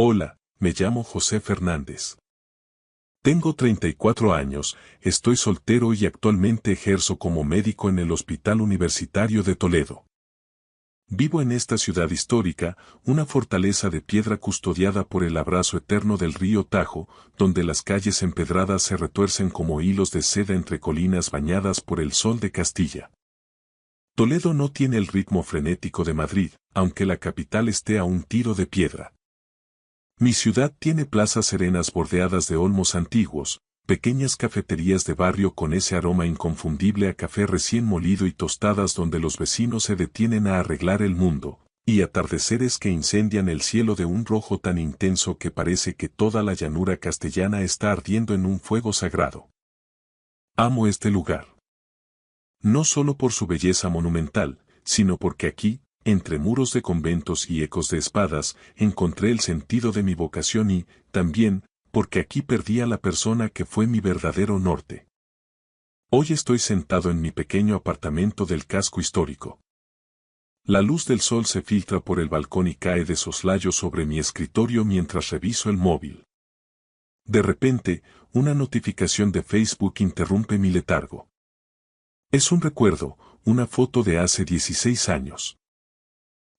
Hola, me llamo José Fernández. Tengo 34 años, estoy soltero y actualmente ejerzo como médico en el Hospital Universitario de Toledo. Vivo en esta ciudad histórica, una fortaleza de piedra custodiada por el abrazo eterno del río Tajo, donde las calles empedradas se retuercen como hilos de seda entre colinas bañadas por el sol de Castilla. Toledo no tiene el ritmo frenético de Madrid, aunque la capital esté a un tiro de piedra. Mi ciudad tiene plazas serenas bordeadas de olmos antiguos, pequeñas cafeterías de barrio con ese aroma inconfundible a café recién molido y tostadas donde los vecinos se detienen a arreglar el mundo, y atardeceres que incendian el cielo de un rojo tan intenso que parece que toda la llanura castellana está ardiendo en un fuego sagrado. Amo este lugar. No solo por su belleza monumental, sino porque aquí, entre muros de conventos y ecos de espadas, encontré el sentido de mi vocación y, también, porque aquí perdí a la persona que fue mi verdadero norte. Hoy estoy sentado en mi pequeño apartamento del casco histórico. La luz del sol se filtra por el balcón y cae de soslayo sobre mi escritorio mientras reviso el móvil. De repente, una notificación de Facebook interrumpe mi letargo. Es un recuerdo, una foto de hace 16 años.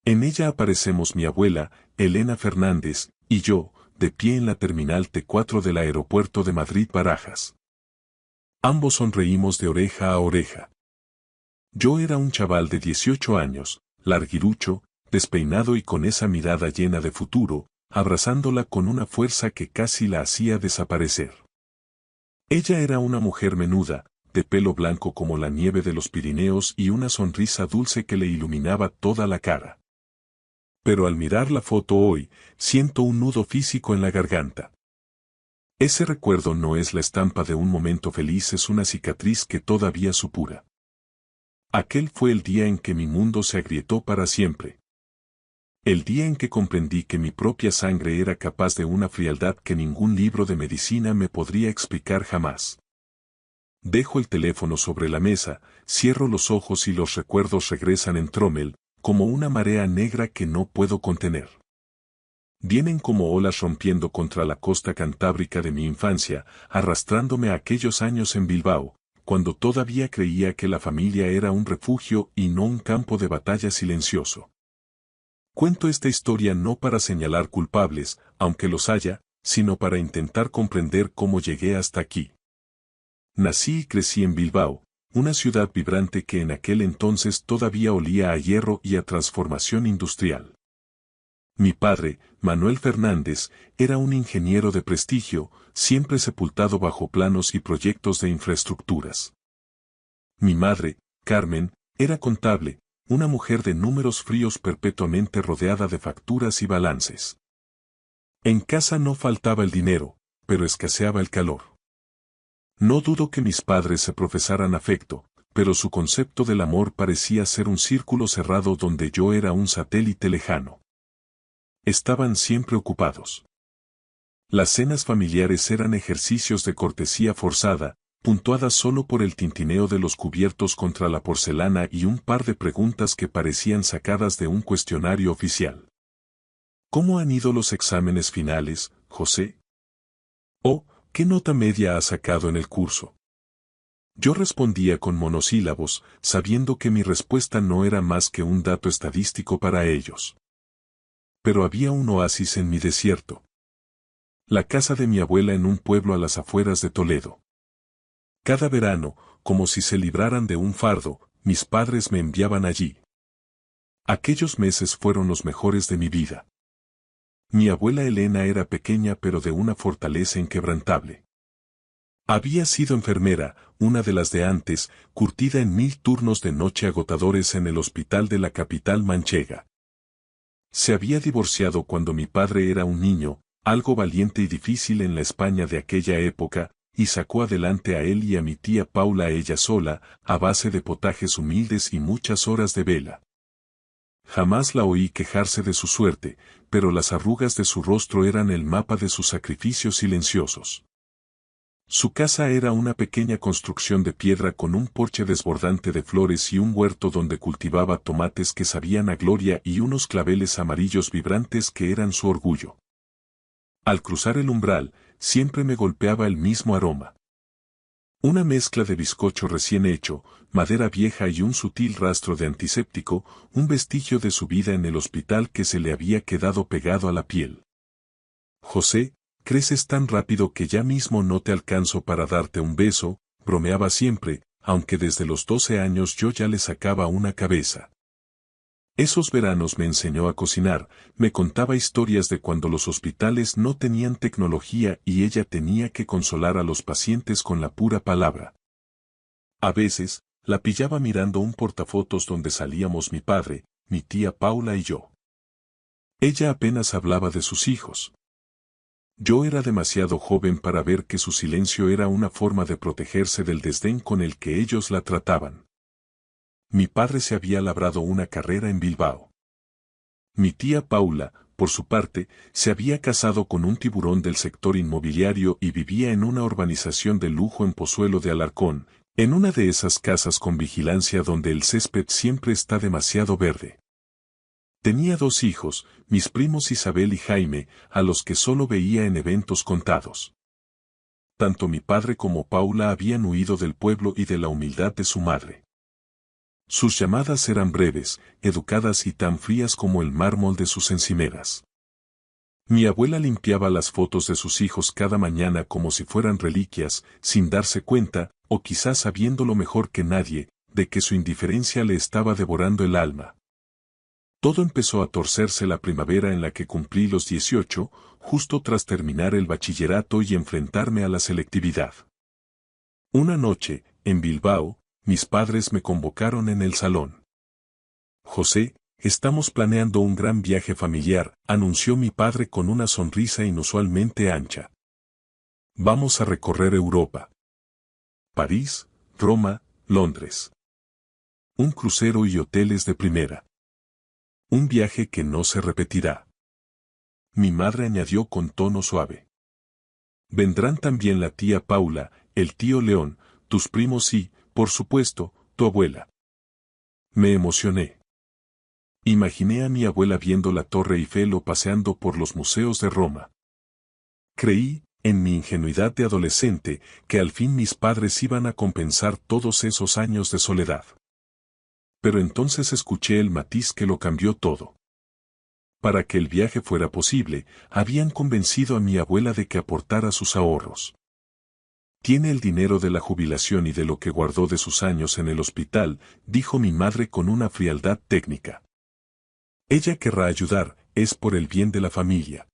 En ella aparecemos mi abuela, Elena Fernández, y yo, de pie en la terminal T4 del aeropuerto de Madrid-Barajas. Ambos sonreímos de oreja a oreja. Yo era un chaval de 18 años, larguirucho, despeinado y con esa mirada llena de futuro, abrazándola con una fuerza que casi la hacía desaparecer. Ella era una mujer menuda, de pelo blanco como la nieve de los Pirineos y una sonrisa dulce que le iluminaba toda la cara. Pero al mirar la foto hoy, siento un nudo físico en la garganta. Ese recuerdo no es la estampa de un momento feliz, es una cicatriz que todavía supura. Aquel fue el día en que mi mundo se agrietó para siempre. El día en que comprendí que mi propia sangre era capaz de una frialdad que ningún libro de medicina me podría explicar jamás. Dejo el teléfono sobre la mesa, cierro los ojos y los recuerdos regresan en tromel, como una marea negra que no puedo contener. Vienen como olas rompiendo contra la costa cantábrica de mi infancia, arrastrándome a aquellos años en Bilbao, cuando todavía creía que la familia era un refugio y no un campo de batalla silencioso. Cuento esta historia no para señalar culpables, aunque los haya, sino para intentar comprender cómo llegué hasta aquí. Nací y crecí en Bilbao, una ciudad vibrante que en aquel entonces todavía olía a hierro y a transformación industrial. Mi padre, Manuel Fernández, era un ingeniero de prestigio, siempre sepultado bajo planos y proyectos de infraestructuras. Mi madre, Carmen, era contable, una mujer de números fríos perpetuamente rodeada de facturas y balances. En casa no faltaba el dinero, pero escaseaba el calor. No dudo que mis padres se profesaran afecto, pero su concepto del amor parecía ser un círculo cerrado donde yo era un satélite lejano. Estaban siempre ocupados. Las cenas familiares eran ejercicios de cortesía forzada, puntuadas solo por el tintineo de los cubiertos contra la porcelana y un par de preguntas que parecían sacadas de un cuestionario oficial. ¿Cómo han ido los exámenes finales, José? ¿O qué nota media has sacado en el curso? Yo respondía con monosílabos, sabiendo que mi respuesta no era más que un dato estadístico para ellos. Pero había un oasis en mi desierto. La casa de mi abuela en un pueblo a las afueras de Toledo. Cada verano, como si se libraran de un fardo, mis padres me enviaban allí. Aquellos meses fueron los mejores de mi vida. Mi abuela Elena era pequeña pero de una fortaleza inquebrantable. Había sido enfermera, una de las de antes, curtida en 1000 turnos de noche agotadores en el hospital de la capital manchega. Se había divorciado cuando mi padre era un niño, algo valiente y difícil en la España de aquella época, y sacó adelante a él y a mi tía Paula ella sola, a base de potajes humildes y muchas horas de vela. Jamás la oí quejarse de su suerte, pero las arrugas de su rostro eran el mapa de sus sacrificios silenciosos. Su casa era una pequeña construcción de piedra con un porche desbordante de flores y un huerto donde cultivaba tomates que sabían a gloria y unos claveles amarillos vibrantes que eran su orgullo. Al cruzar el umbral, siempre me golpeaba el mismo aroma. Una mezcla de bizcocho recién hecho, madera vieja y un sutil rastro de antiséptico, un vestigio de su vida en el hospital que se le había quedado pegado a la piel. José, creces tan rápido que ya mismo no te alcanzo para darte un beso, bromeaba siempre, aunque desde los 12 años yo ya le sacaba una cabeza. Esos veranos me enseñó a cocinar, me contaba historias de cuando los hospitales no tenían tecnología y ella tenía que consolar a los pacientes con la pura palabra. A veces, la pillaba mirando un portafotos donde salíamos mi padre, mi tía Paula y yo. Ella apenas hablaba de sus hijos. Yo era demasiado joven para ver que su silencio era una forma de protegerse del desdén con el que ellos la trataban. Mi padre se había labrado una carrera en Bilbao. Mi tía Paula, por su parte, se había casado con un tiburón del sector inmobiliario y vivía en una urbanización de lujo en Pozuelo de Alarcón, en una de esas casas con vigilancia donde el césped siempre está demasiado verde. Tenía 2 hijos, mis primos Isabel y Jaime, a los que solo veía en eventos contados. Tanto mi padre como Paula habían huido del pueblo y de la humildad de su madre. Sus llamadas eran breves, educadas y tan frías como el mármol de sus encimeras. Mi abuela limpiaba las fotos de sus hijos cada mañana como si fueran reliquias, sin darse cuenta, o quizás sabiéndolo mejor que nadie, de que su indiferencia le estaba devorando el alma. Todo empezó a torcerse la primavera en la que cumplí los 18, justo tras terminar el bachillerato y enfrentarme a la selectividad. Una noche, en Bilbao, mis padres me convocaron en el salón. José, estamos planeando un gran viaje familiar, anunció mi padre con una sonrisa inusualmente ancha. Vamos a recorrer Europa. París, Roma, Londres. Un crucero y hoteles de primera. Un viaje que no se repetirá. Mi madre añadió con tono suave. Vendrán también la tía Paula, el tío León, tus primos y, por supuesto, tu abuela. Me emocioné. Imaginé a mi abuela viendo la Torre Eiffel o paseando por los museos de Roma. Creí, en mi ingenuidad de adolescente, que al fin mis padres iban a compensar todos esos años de soledad. Pero entonces escuché el matiz que lo cambió todo. Para que el viaje fuera posible, habían convencido a mi abuela de que aportara sus ahorros. Tiene el dinero de la jubilación y de lo que guardó de sus años en el hospital, dijo mi madre con una frialdad técnica. Ella querrá ayudar, es por el bien de la familia.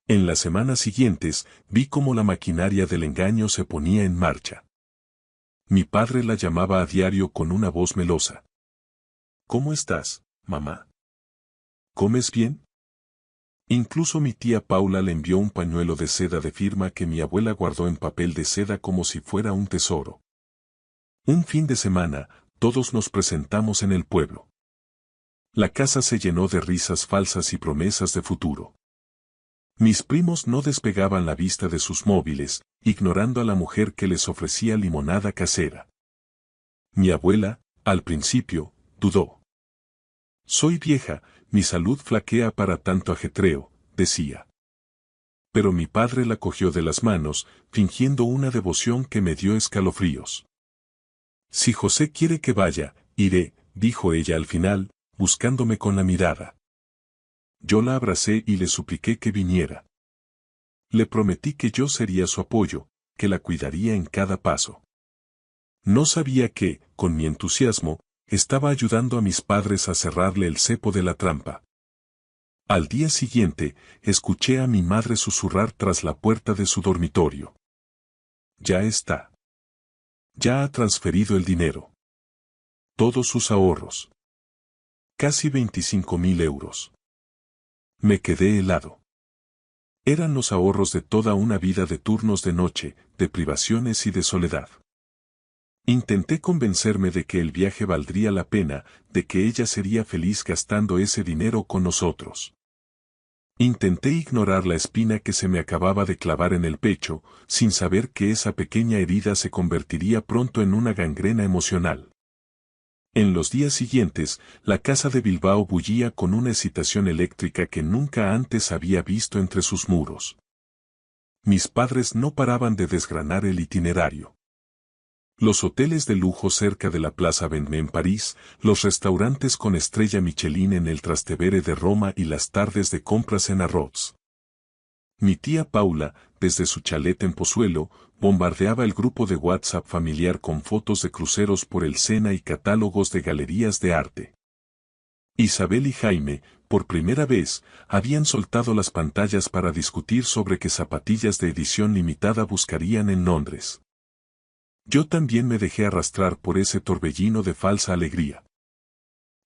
En las semanas siguientes, vi cómo la maquinaria del engaño se ponía en marcha. Mi padre la llamaba a diario con una voz melosa. ¿Cómo estás, mamá? ¿Comes bien? Incluso mi tía Paula le envió un pañuelo de seda de firma que mi abuela guardó en papel de seda como si fuera un tesoro. Un fin de semana, todos nos presentamos en el pueblo. La casa se llenó de risas falsas y promesas de futuro. Mis primos no despegaban la vista de sus móviles, ignorando a la mujer que les ofrecía limonada casera. Mi abuela, al principio, dudó. Soy vieja, mi salud flaquea para tanto ajetreo, decía. Pero mi padre la cogió de las manos, fingiendo una devoción que me dio escalofríos. Si José quiere que vaya, iré, dijo ella al final, buscándome con la mirada. Yo la abracé y le supliqué que viniera. Le prometí que yo sería su apoyo, que la cuidaría en cada paso. No sabía que, con mi entusiasmo, estaba ayudando a mis padres a cerrarle el cepo de la trampa. Al día siguiente, escuché a mi madre susurrar tras la puerta de su dormitorio. Ya está. Ya ha transferido el dinero. Todos sus ahorros. Casi 25.000 euros. Me quedé helado. Eran los ahorros de toda una vida de turnos de noche, de privaciones y de soledad. Intenté convencerme de que el viaje valdría la pena, de que ella sería feliz gastando ese dinero con nosotros. Intenté ignorar la espina que se me acababa de clavar en el pecho, sin saber que esa pequeña herida se convertiría pronto en una gangrena emocional. En los días siguientes, la casa de Bilbao bullía con una excitación eléctrica que nunca antes había visto entre sus muros. Mis padres no paraban de desgranar el itinerario. Los hoteles de lujo cerca de la Plaza Vendôme en París, los restaurantes con estrella Michelin en el Trastevere de Roma y las tardes de compras en Arroz. Mi tía Paula, desde su chalet en Pozuelo, bombardeaba el grupo de WhatsApp familiar con fotos de cruceros por el Sena y catálogos de galerías de arte. Isabel y Jaime, por primera vez, habían soltado las pantallas para discutir sobre qué zapatillas de edición limitada buscarían en Londres. Yo también me dejé arrastrar por ese torbellino de falsa alegría.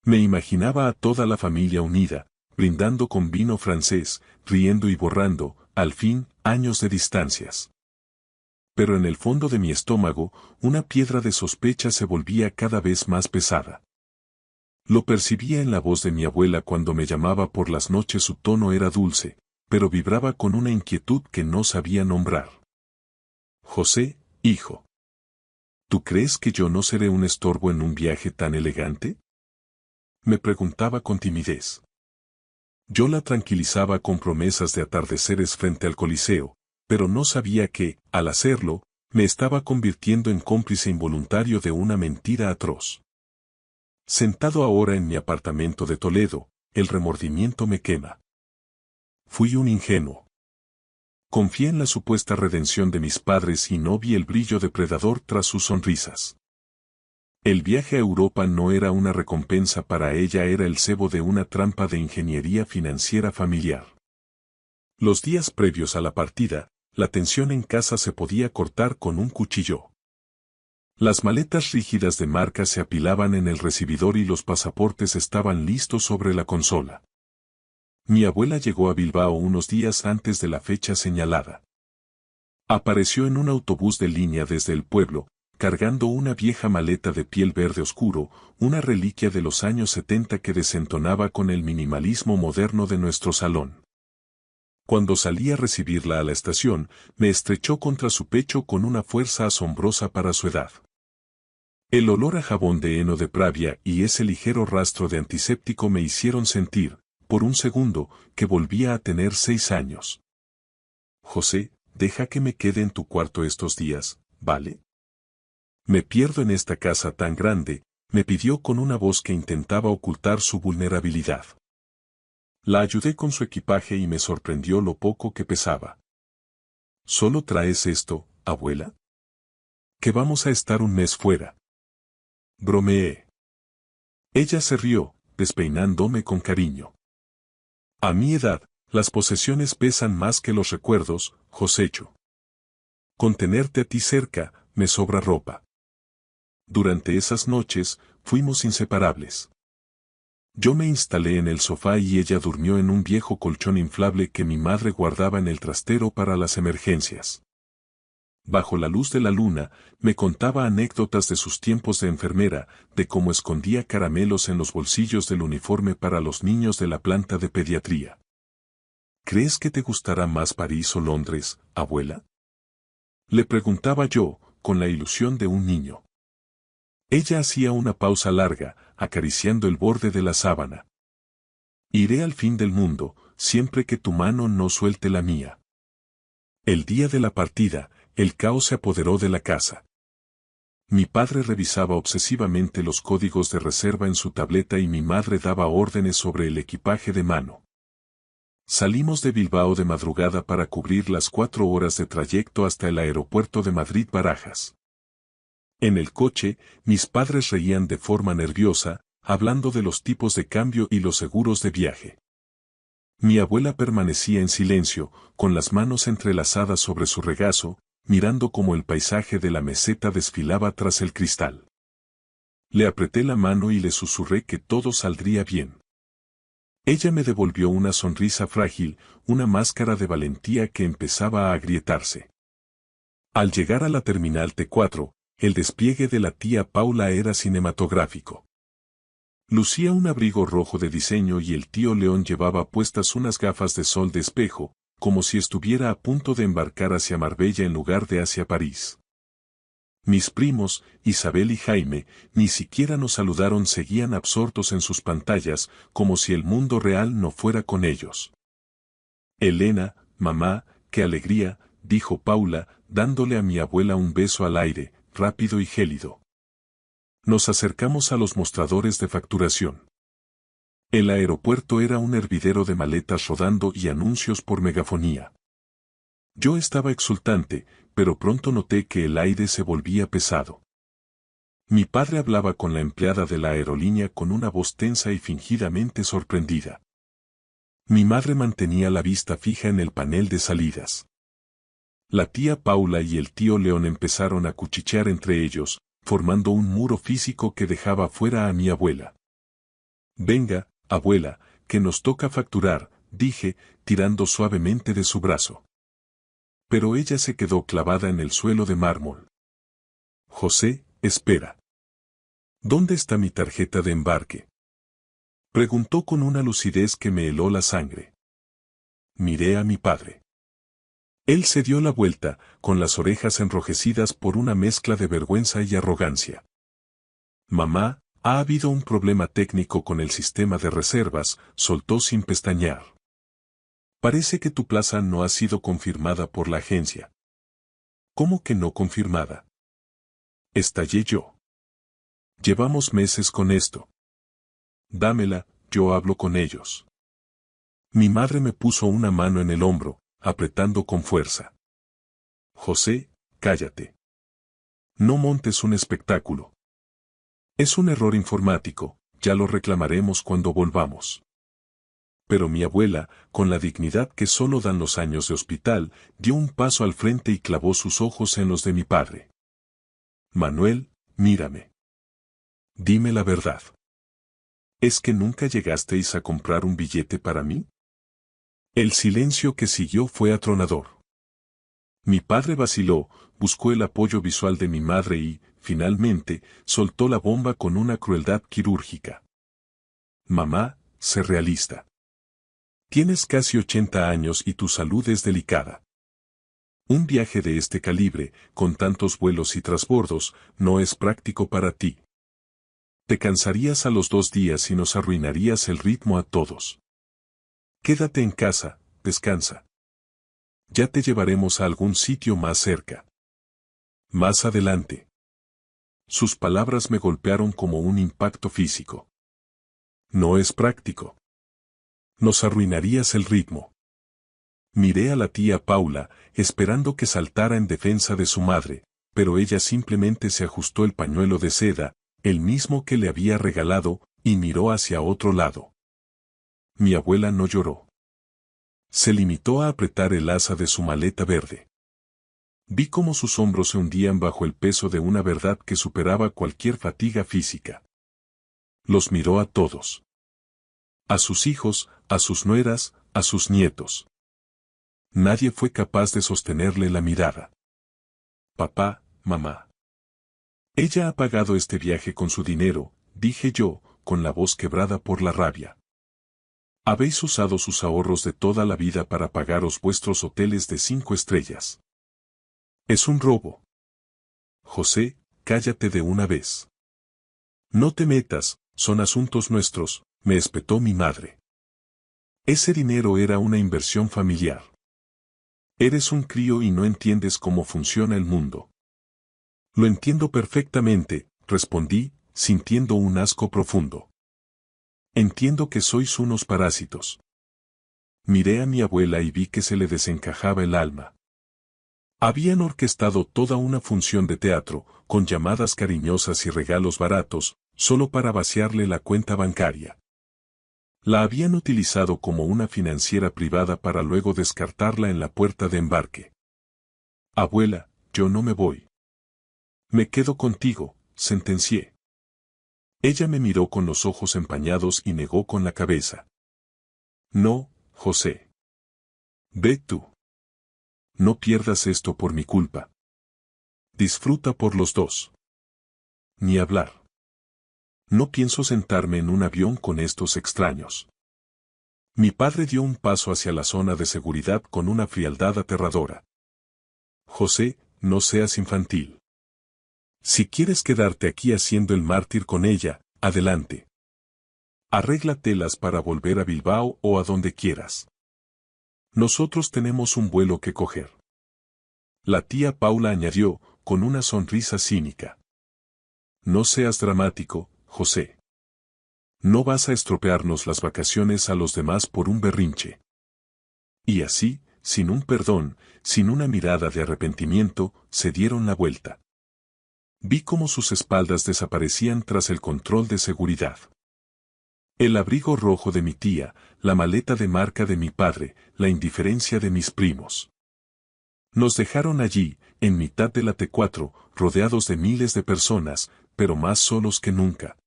Me imaginaba a toda la familia unida, brindando con vino francés, riendo y borrando, al fin, años de distancias. Pero en el fondo de mi estómago, una piedra de sospecha se volvía cada vez más pesada. Lo percibía en la voz de mi abuela cuando me llamaba por las noches. Su tono era dulce, pero vibraba con una inquietud que no sabía nombrar. José, hijo. ¿Tú crees que yo no seré un estorbo en un viaje tan elegante? Me preguntaba con timidez. Yo la tranquilizaba con promesas de atardeceres frente al Coliseo, pero no sabía que, al hacerlo, me estaba convirtiendo en cómplice involuntario de una mentira atroz. Sentado ahora en mi apartamento de Toledo, el remordimiento me quema. Fui un ingenuo. Confié en la supuesta redención de mis padres y no vi el brillo depredador tras sus sonrisas. El viaje a Europa no era una recompensa para ella, era el cebo de una trampa de ingeniería financiera familiar. Los días previos a la partida, la tensión en casa se podía cortar con un cuchillo. Las maletas rígidas de marca se apilaban en el recibidor y los pasaportes estaban listos sobre la consola. Mi abuela llegó a Bilbao unos días antes de la fecha señalada. Apareció en un autobús de línea desde el pueblo, cargando una vieja maleta de piel verde oscuro, una reliquia de los años 70 que desentonaba con el minimalismo moderno de nuestro salón. Cuando salí a recibirla a la estación, me estrechó contra su pecho con una fuerza asombrosa para su edad. El olor a jabón de heno de Pravia y ese ligero rastro de antiséptico me hicieron sentir, por un segundo, que volvía a tener 6 años. José, deja que me quede en tu cuarto estos días, ¿vale? Me pierdo en esta casa tan grande, me pidió con una voz que intentaba ocultar su vulnerabilidad. La ayudé con su equipaje y me sorprendió lo poco que pesaba. ¿Solo traes esto, abuela? Que vamos a estar un mes fuera. Bromeé. Ella se rió, despeinándome con cariño. A mi edad, las posesiones pesan más que los recuerdos, Josecho. Con tenerte a ti cerca, me sobra ropa. Durante esas noches, fuimos inseparables. Yo me instalé en el sofá y ella durmió en un viejo colchón inflable que mi madre guardaba en el trastero para las emergencias. Bajo la luz de la luna, me contaba anécdotas de sus tiempos de enfermera, de cómo escondía caramelos en los bolsillos del uniforme para los niños de la planta de pediatría. ¿Crees que te gustará más París o Londres, abuela? Le preguntaba yo, con la ilusión de un niño. Ella hacía una pausa larga, acariciando el borde de la sábana. Iré al fin del mundo, siempre que tu mano no suelte la mía. El día de la partida, el caos se apoderó de la casa. Mi padre revisaba obsesivamente los códigos de reserva en su tableta y mi madre daba órdenes sobre el equipaje de mano. Salimos de Bilbao de madrugada para cubrir las 4 horas de trayecto hasta el aeropuerto de Madrid-Barajas. En el coche, mis padres reían de forma nerviosa, hablando de los tipos de cambio y los seguros de viaje. Mi abuela permanecía en silencio, con las manos entrelazadas sobre su regazo, mirando cómo el paisaje de la meseta desfilaba tras el cristal. Le apreté la mano y le susurré que todo saldría bien. Ella me devolvió una sonrisa frágil, una máscara de valentía que empezaba a agrietarse. Al llegar a la terminal T4, el despliegue de la tía Paula era cinematográfico. Lucía un abrigo rojo de diseño y el tío León llevaba puestas unas gafas de sol de espejo, como si estuviera a punto de embarcar hacia Marbella en lugar de hacia París. Mis primos, Isabel y Jaime, ni siquiera nos saludaron, seguían absortos en sus pantallas, como si el mundo real no fuera con ellos. Elena, mamá, qué alegría, dijo Paula, dándole a mi abuela un beso al aire, rápido y gélido. Nos acercamos a los mostradores de facturación. El aeropuerto era un hervidero de maletas rodando y anuncios por megafonía. Yo estaba exultante, pero pronto noté que el aire se volvía pesado. Mi padre hablaba con la empleada de la aerolínea con una voz tensa y fingidamente sorprendida. Mi madre mantenía la vista fija en el panel de salidas. La tía Paula y el tío León empezaron a cuchichear entre ellos, formando un muro físico que dejaba fuera a mi abuela. Venga, abuela, que nos toca facturar, dije, tirando suavemente de su brazo. Pero ella se quedó clavada en el suelo de mármol. José, espera. ¿Dónde está mi tarjeta de embarque? Preguntó con una lucidez que me heló la sangre. Miré a mi padre. Él se dio la vuelta, con las orejas enrojecidas por una mezcla de vergüenza y arrogancia. Mamá, ha habido un problema técnico con el sistema de reservas, soltó sin pestañear. Parece que tu plaza no ha sido confirmada por la agencia. ¿Cómo que no confirmada? Estallé yo. Llevamos meses con esto. Dámela, yo hablo con ellos. Mi madre me puso una mano en el hombro, apretando con fuerza. José, cállate. No montes un espectáculo. Es un error informático, ya lo reclamaremos cuando volvamos. Pero mi abuela, con la dignidad que solo dan los años de hospital, dio un paso al frente y clavó sus ojos en los de mi padre. Manuel, mírame. Dime la verdad. ¿Es que nunca llegasteis a comprar un billete para mí? El silencio que siguió fue atronador. Mi padre vaciló, buscó el apoyo visual de mi madre y, finalmente, soltó la bomba con una crueldad quirúrgica. Mamá, sé realista. Tienes casi 80 años y tu salud es delicada. Un viaje de este calibre, con tantos vuelos y trasbordos, no es práctico para ti. Te cansarías a los 2 días y nos arruinarías el ritmo a todos. Quédate en casa, descansa. Ya te llevaremos a algún sitio más cerca. Más adelante. Sus palabras me golpearon como un impacto físico. No es práctico. Nos arruinarías el ritmo. Miré a la tía Paula, esperando que saltara en defensa de su madre, pero ella simplemente se ajustó el pañuelo de seda, el mismo que le había regalado, y miró hacia otro lado. Mi abuela no lloró. Se limitó a apretar el asa de su maleta verde. Vi cómo sus hombros se hundían bajo el peso de una verdad que superaba cualquier fatiga física. Los miró a todos. A sus hijos, a sus nueras, a sus nietos. Nadie fue capaz de sostenerle la mirada. Papá, mamá. Ella ha pagado este viaje con su dinero, dije yo, con la voz quebrada por la rabia. Habéis usado sus ahorros de toda la vida para pagaros vuestros hoteles de 5 estrellas. Es un robo. José, cállate de una vez. No te metas, son asuntos nuestros, me espetó mi madre. Ese dinero era una inversión familiar. Eres un crío y no entiendes cómo funciona el mundo. Lo entiendo perfectamente, respondí, sintiendo un asco profundo. Entiendo que sois unos parásitos. Miré a mi abuela y vi que se le desencajaba el alma. Habían orquestado toda una función de teatro, con llamadas cariñosas y regalos baratos, solo para vaciarle la cuenta bancaria. La habían utilizado como una financiera privada para luego descartarla en la puerta de embarque. Abuela, yo no me voy. Me quedo contigo, sentencié. Ella me miró con los ojos empañados y negó con la cabeza. No, José. Ve tú. No pierdas esto por mi culpa. Disfruta por los dos. Ni hablar. No pienso sentarme en un avión con estos extraños. Mi padre dio un paso hacia la zona de seguridad con una frialdad aterradora. José, no seas infantil. Si quieres quedarte aquí haciendo el mártir con ella, adelante. Arréglatelas para volver a Bilbao o a donde quieras. Nosotros tenemos un vuelo que coger. La tía Paula añadió, con una sonrisa cínica. No seas dramático, José. No vas a estropearnos las vacaciones a los demás por un berrinche. Y así, sin un perdón, sin una mirada de arrepentimiento, se dieron la vuelta. Vi cómo sus espaldas desaparecían tras el control de seguridad. El abrigo rojo de mi tía, la maleta de marca de mi padre, la indiferencia de mis primos. Nos dejaron allí, en mitad de la T4, rodeados de miles de personas, pero más solos que nunca.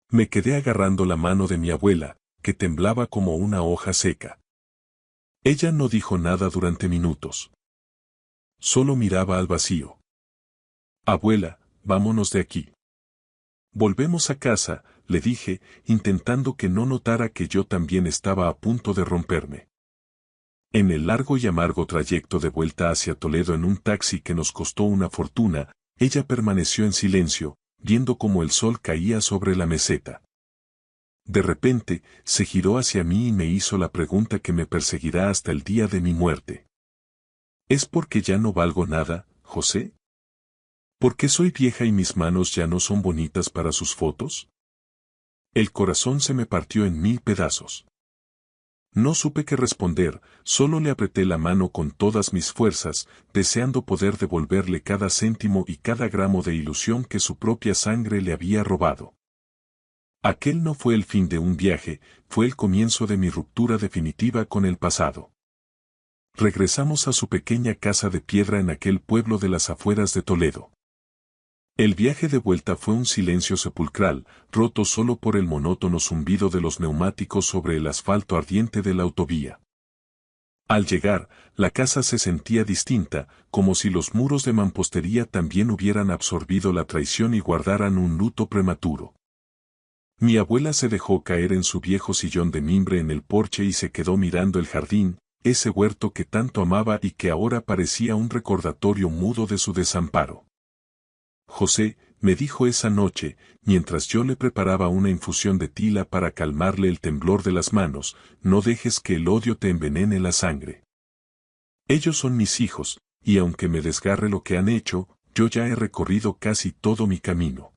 Me quedé agarrando la mano de mi abuela, que temblaba como una hoja seca. Ella no dijo nada durante minutos. Solo miraba al vacío. Abuela, vámonos de aquí. Volvemos a casa, le dije, intentando que no notara que yo también estaba a punto de romperme. En el largo y amargo trayecto de vuelta hacia Toledo en un taxi que nos costó una fortuna, ella permaneció en silencio, viendo cómo el sol caía sobre la meseta. De repente, se giró hacia mí y me hizo la pregunta que me perseguirá hasta el día de mi muerte. ¿Es porque ya no valgo nada, José? ¿Porque soy vieja y mis manos ya no son bonitas para sus fotos? El corazón se me partió en 1000 pedazos. No supe qué responder, solo le apreté la mano con todas mis fuerzas, deseando poder devolverle cada céntimo y cada gramo de ilusión que su propia sangre le había robado. Aquel no fue el fin de un viaje, fue el comienzo de mi ruptura definitiva con el pasado. Regresamos a su pequeña casa de piedra en aquel pueblo de las afueras de Toledo. El viaje de vuelta fue un silencio sepulcral, roto solo por el monótono zumbido de los neumáticos sobre el asfalto ardiente de la autovía. Al llegar, la casa se sentía distinta, como si los muros de mampostería también hubieran absorbido la traición y guardaran un luto prematuro. Mi abuela se dejó caer en su viejo sillón de mimbre en el porche y se quedó mirando el jardín, ese huerto que tanto amaba y que ahora parecía un recordatorio mudo de su desamparo. José, me dijo esa noche, mientras yo le preparaba una infusión de tila para calmarle el temblor de las manos, no dejes que el odio te envenene la sangre. Ellos son mis hijos, y aunque me desgarre lo que han hecho, yo ya he recorrido casi todo mi camino.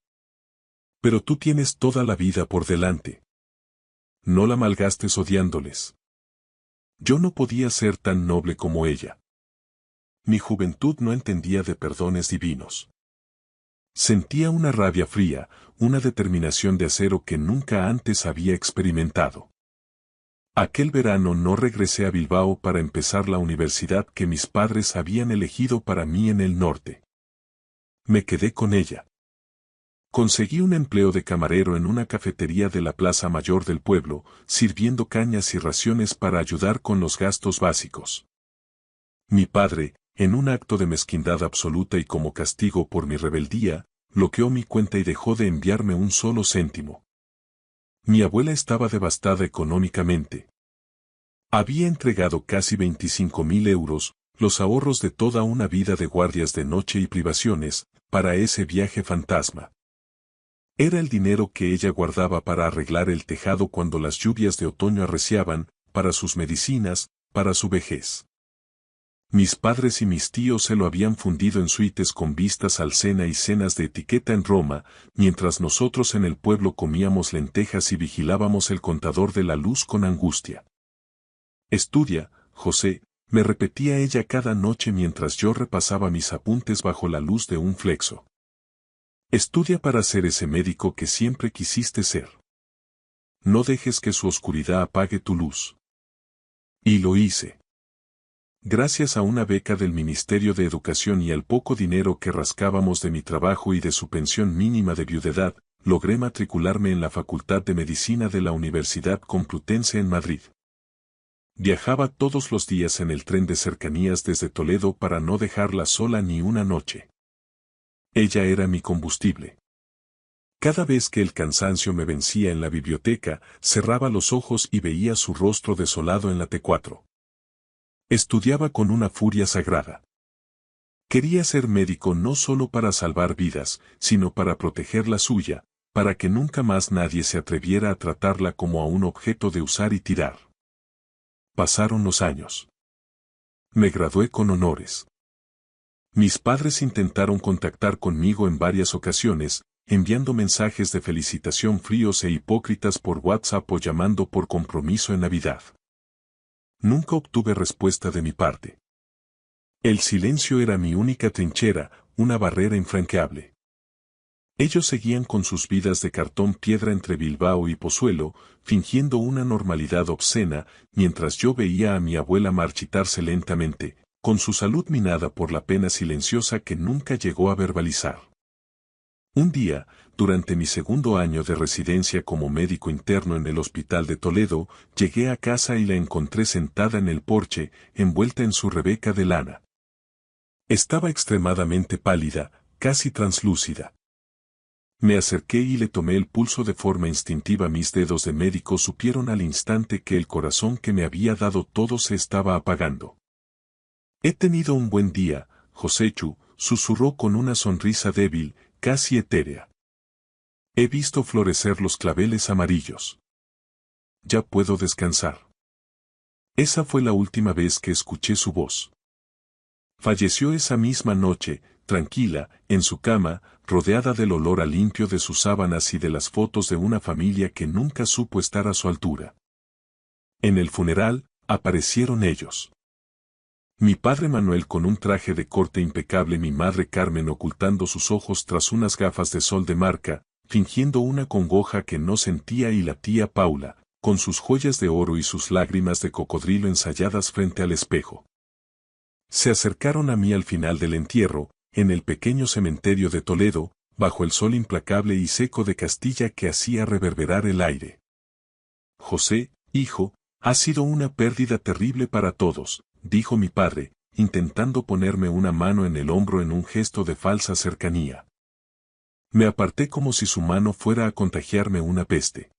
Pero tú tienes toda la vida por delante. No la malgastes odiándoles. Yo no podía ser tan noble como ella. Mi juventud no entendía de perdones divinos. Sentía una rabia fría, una determinación de acero que nunca antes había experimentado. Aquel verano no regresé a Bilbao para empezar la universidad que mis padres habían elegido para mí en el norte. Me quedé con ella. Conseguí un empleo de camarero en una cafetería de la Plaza Mayor del pueblo, sirviendo cañas y raciones para ayudar con los gastos básicos. Mi padre, en un acto de mezquindad absoluta y como castigo por mi rebeldía, bloqueó mi cuenta y dejó de enviarme un solo céntimo. Mi abuela estaba devastada económicamente. Había entregado casi 25.000 euros, los ahorros de toda una vida de guardias de noche y privaciones, para ese viaje fantasma. Era el dinero que ella guardaba para arreglar el tejado cuando las lluvias de otoño arreciaban, para sus medicinas, para su vejez. Mis padres y mis tíos se lo habían fundido en suites con vistas al Sena y cenas de etiqueta en Roma, mientras nosotros en el pueblo comíamos lentejas y vigilábamos el contador de la luz con angustia. Estudia, José, me repetía ella cada noche mientras yo repasaba mis apuntes bajo la luz de un flexo. Estudia para ser ese médico que siempre quisiste ser. No dejes que su oscuridad apague tu luz. Y lo hice. Gracias a una beca del Ministerio de Educación y al poco dinero que rascábamos de mi trabajo y de su pensión mínima de viudedad, logré matricularme en la Facultad de Medicina de la Universidad Complutense en Madrid. Viajaba todos los días en el tren de cercanías desde Toledo para no dejarla sola ni una noche. Ella era mi combustible. Cada vez que el cansancio me vencía en la biblioteca, cerraba los ojos y veía su rostro desolado en la T4. Estudiaba con una furia sagrada. Quería ser médico no solo para salvar vidas, sino para proteger la suya, para que nunca más nadie se atreviera a tratarla como a un objeto de usar y tirar. Pasaron los años. Me gradué con honores. Mis padres intentaron contactar conmigo en varias ocasiones, enviando mensajes de felicitación fríos e hipócritas por WhatsApp o llamando por compromiso en Navidad. Nunca obtuve respuesta de mi parte. El silencio era mi única trinchera, una barrera infranqueable. Ellos seguían con sus vidas de cartón piedra entre Bilbao y Pozuelo, fingiendo una normalidad obscena, mientras yo veía a mi abuela marchitarse lentamente, con su salud minada por la pena silenciosa que nunca llegó a verbalizar. Un día, durante mi segundo año de residencia como médico interno en el Hospital de Toledo, llegué a casa y la encontré sentada en el porche, envuelta en su rebeca de lana. Estaba extremadamente pálida, casi translúcida. Me acerqué y le tomé el pulso de forma instintiva. Mis dedos de médico supieron al instante que el corazón que me había dado todo se estaba apagando. He tenido un buen día, Josechu, susurró con una sonrisa débil, casi etérea. He visto florecer los claveles amarillos. Ya puedo descansar. Esa fue la última vez que escuché su voz. Falleció esa misma noche, tranquila, en su cama, rodeada del olor a limpio de sus sábanas y de las fotos de una familia que nunca supo estar a su altura. En el funeral, aparecieron ellos. Mi padre Manuel con un traje de corte impecable, mi madre Carmen ocultando sus ojos tras unas gafas de sol de marca, fingiendo una congoja que no sentía, y la tía Paula, con sus joyas de oro y sus lágrimas de cocodrilo ensayadas frente al espejo. Se acercaron a mí al final del entierro, en el pequeño cementerio de Toledo, bajo el sol implacable y seco de Castilla que hacía reverberar el aire. José, hijo, ha sido una pérdida terrible para todos, dijo mi padre, intentando ponerme una mano en el hombro en un gesto de falsa cercanía. Me aparté como si su mano fuera a contagiarme una peste.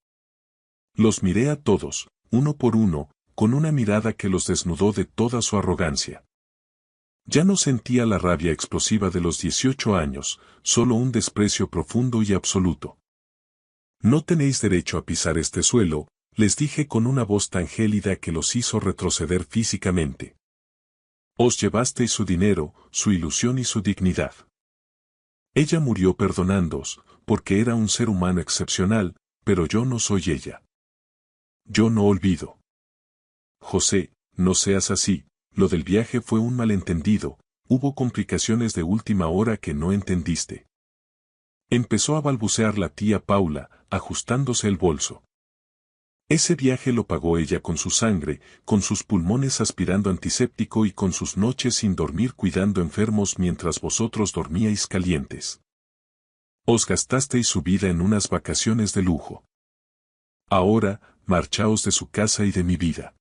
Los miré a todos, uno por uno, con una mirada que los desnudó de toda su arrogancia. Ya no sentía la rabia explosiva de los 18 años, solo un desprecio profundo y absoluto. No tenéis derecho a pisar este suelo, les dije con una voz tan gélida que los hizo retroceder físicamente. Os llevasteis su dinero, su ilusión y su dignidad. Ella murió perdonándoos, porque era un ser humano excepcional, pero yo no soy ella. Yo no olvido. José, no seas así. Lo del viaje fue un malentendido, hubo complicaciones de última hora que no entendiste. Empezó a balbucear la tía Paula, ajustándose el bolso. Ese viaje lo pagó ella con su sangre, con sus pulmones aspirando antiséptico y con sus noches sin dormir cuidando enfermos mientras vosotros dormíais calientes. Os gastasteis su vida en unas vacaciones de lujo. Ahora, marchaos de su casa y de mi vida.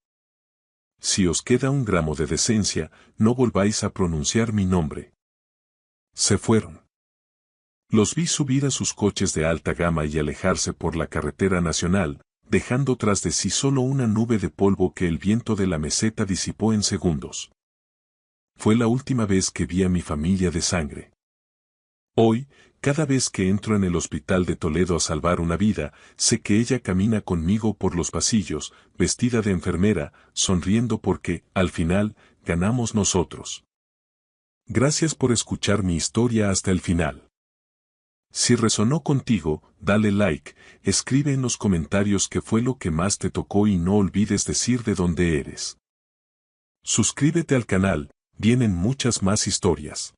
Si os queda un gramo de decencia, no volváis a pronunciar mi nombre. Se fueron. Los vi subir a sus coches de alta gama y alejarse por la carretera nacional, dejando tras de sí solo una nube de polvo que el viento de la meseta disipó en segundos. Fue la última vez que vi a mi familia de sangre. Hoy, cada vez que entro en el Hospital de Toledo a salvar una vida, sé que ella camina conmigo por los pasillos, vestida de enfermera, sonriendo porque, al final, ganamos nosotros. Gracias por escuchar mi historia hasta el final. Si resonó contigo, dale like, escribe en los comentarios qué fue lo que más te tocó y no olvides decir de dónde eres. Suscríbete al canal, vienen muchas más historias.